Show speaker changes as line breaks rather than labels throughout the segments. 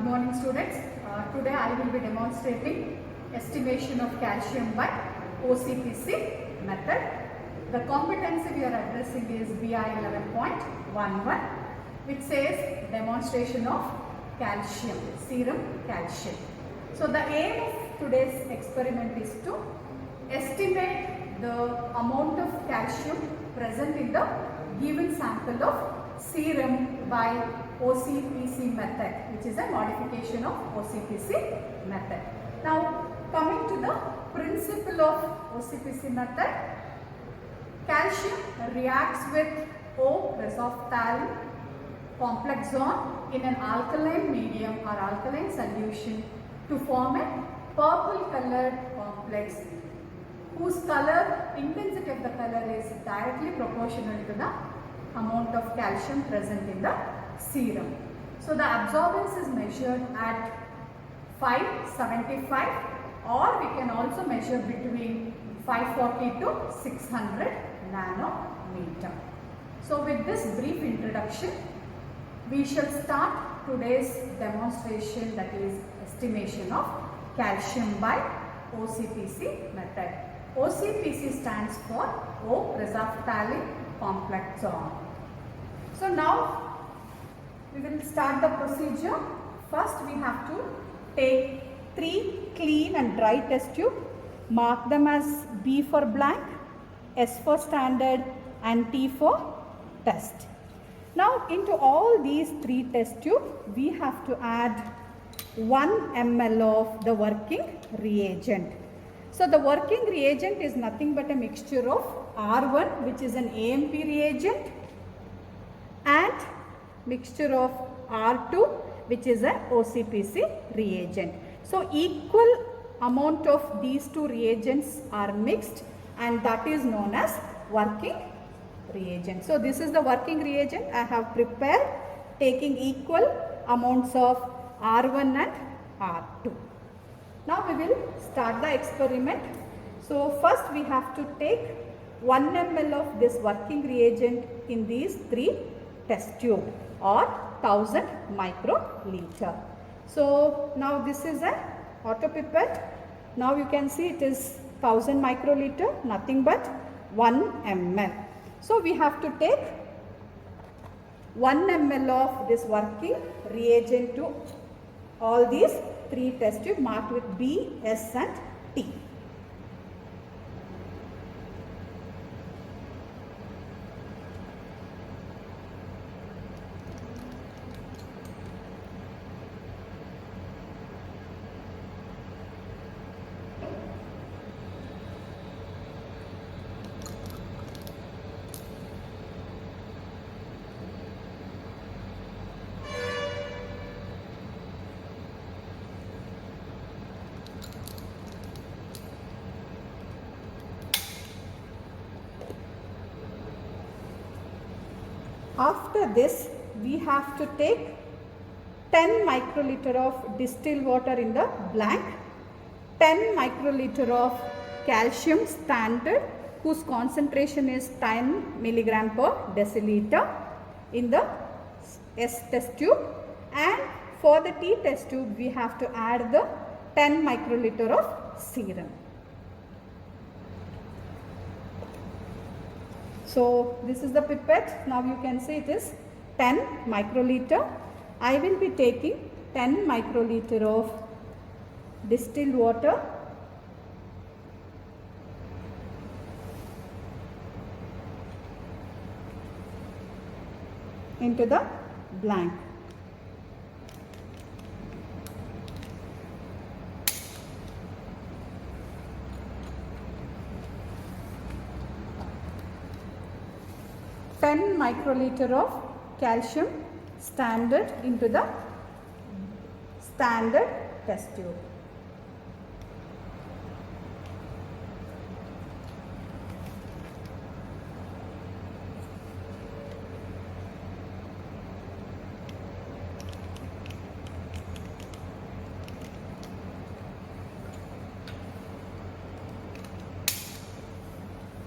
Good morning students. Today I will be demonstrating estimation of calcium by OCPC method. The competency we are addressing is BI 11.11 which says demonstration of calcium, serum calcium. So the aim of today's experiment is to estimate the amount of calcium present in the given sample of serum by OCPC method, which is a modification of OCPC method. Now coming to the principle of OCPC method, calcium reacts with O resophthalin complex zone in an alkaline medium or alkaline solution to form a purple colored complex whose color, intensity of the color is directly proportional to the amount of calcium present in the serum. So the absorbance is measured at 575 or we can also measure between 540 to 600 nanometer. So with this brief introduction, we shall start today's demonstration, that is estimation of calcium by OCPC method. OCPC stands for O resophthalin complex zone. So now we will start the procedure. First we have to take 3 clean and dry test tube, mark them as B for blank, S for standard and T for test. Now into all these 3 test tubes we have to add 1 ml of the working reagent. So the working reagent is nothing but a mixture of R1, which is an AMP reagent, and mixture of R2, which is an OCPC reagent. So equal amount of these 2 reagents are mixed and that is known as working reagent. So this is the working reagent I have prepared, taking equal amounts of R1 and R2. Now we will start the experiment. So first we have to take 1 ml of this working reagent in these 3 test tube or 1000 microliter. So now this is an auto pipette. Now you can see it is 1000 microliter, nothing but 1 ml. So we have to take 1 ml of this working reagent to all these 3 test tubes marked with B, S and T. After this, we have to take 10 microliter of distilled water in the blank, 10 microliter of calcium standard whose concentration is 10 milligram per deciliter in the S test tube, and for the T test tube we have to add the 10 microliter of serum. So this is the pipette. Now you can see it is 10 microliter. I will be taking 10 microliter of distilled water into the blank. Microliter of calcium standard into the standard test tube.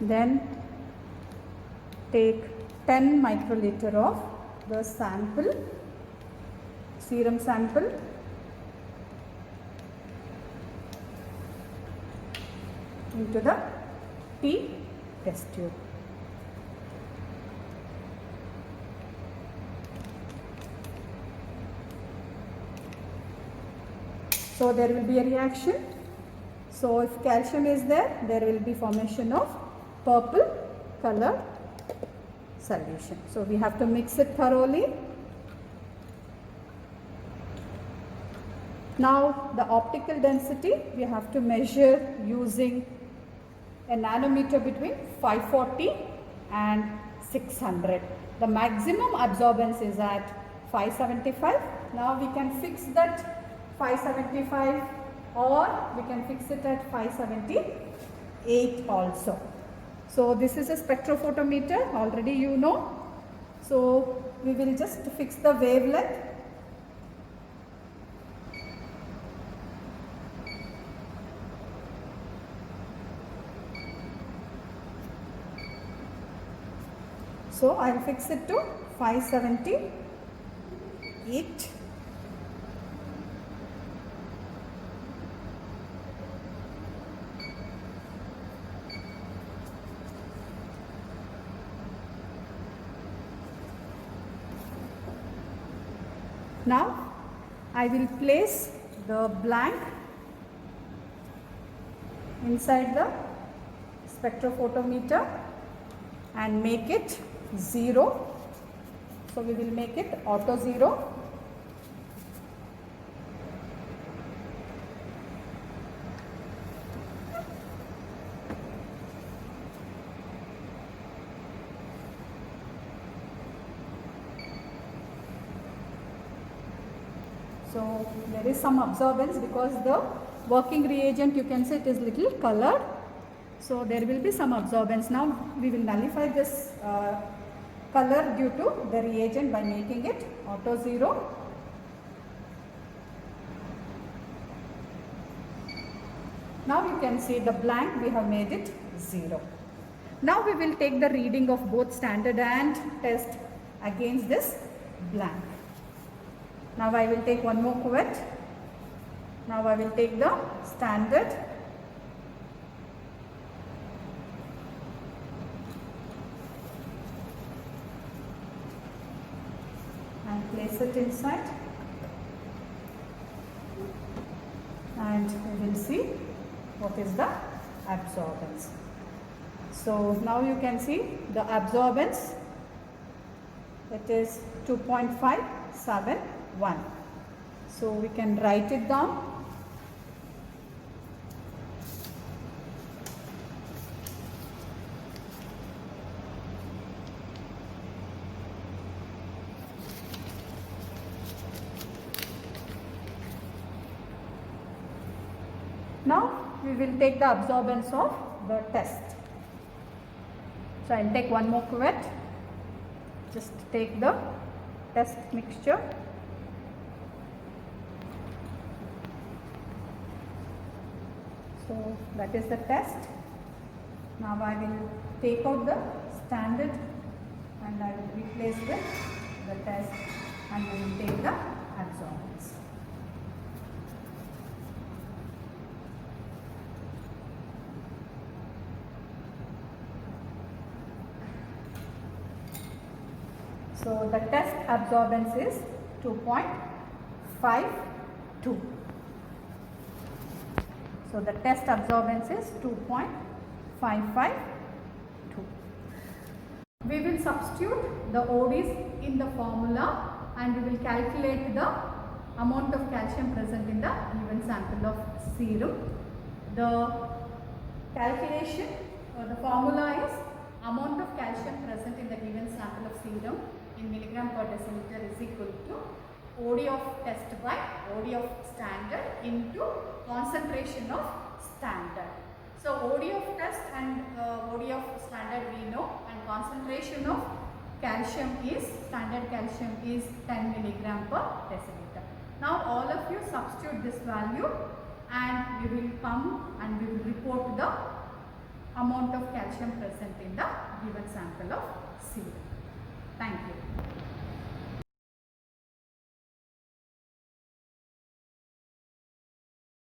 Then take 10 microliter of the sample serum sample into the T test tube. So there will be a reaction. So if calcium is there, there will be formation of purple colored solution. So we have to mix it thoroughly. Now the optical density we have to measure using a nanometer between 540 and 600. The maximum absorbance is at 575. Now we can fix that 575 or we can fix it at 578 also. So this is a spectrophotometer, already you know. So we will just fix the wavelength. So I will fix it to 578. Now I will place the blank inside the spectrophotometer and make it 0. So we will make it auto 0. So there is some absorbance because the working reagent, you can see it is little colored. So there will be some absorbance. Now we will nullify this color due to the reagent by making it auto 0. Now you can see the blank, we have made it 0. Now we will take the reading of both standard and test against this blank. Now I will take one more cuvette. Now I will take the standard and place it inside, and we will see what is the absorbance. So now you can see the absorbance, it is 2.571. So we can write it down. Now we will take the absorbance of the test. So I will take one more cuvette. Just take the test mixture. So that is the test. Now I will take out the standard and I will replace with the test, and we will take the absorbance. So the test absorbance is 2.52. So the test absorbance is 2.552. We will substitute the ODs in the formula and we will calculate the amount of calcium present in the given sample of serum. The calculation or the formula is amount of calcium present in the given sample of serum in milligram per deciliter is equal to OD of test by OD of standard into concentration of standard. So OD of test and OD of standard we know, and concentration of calcium is, standard calcium is 10 milligram per deciliter. Now all of you substitute this value and we will come and we will report the amount of calcium present in the given sample of serum. Thank you.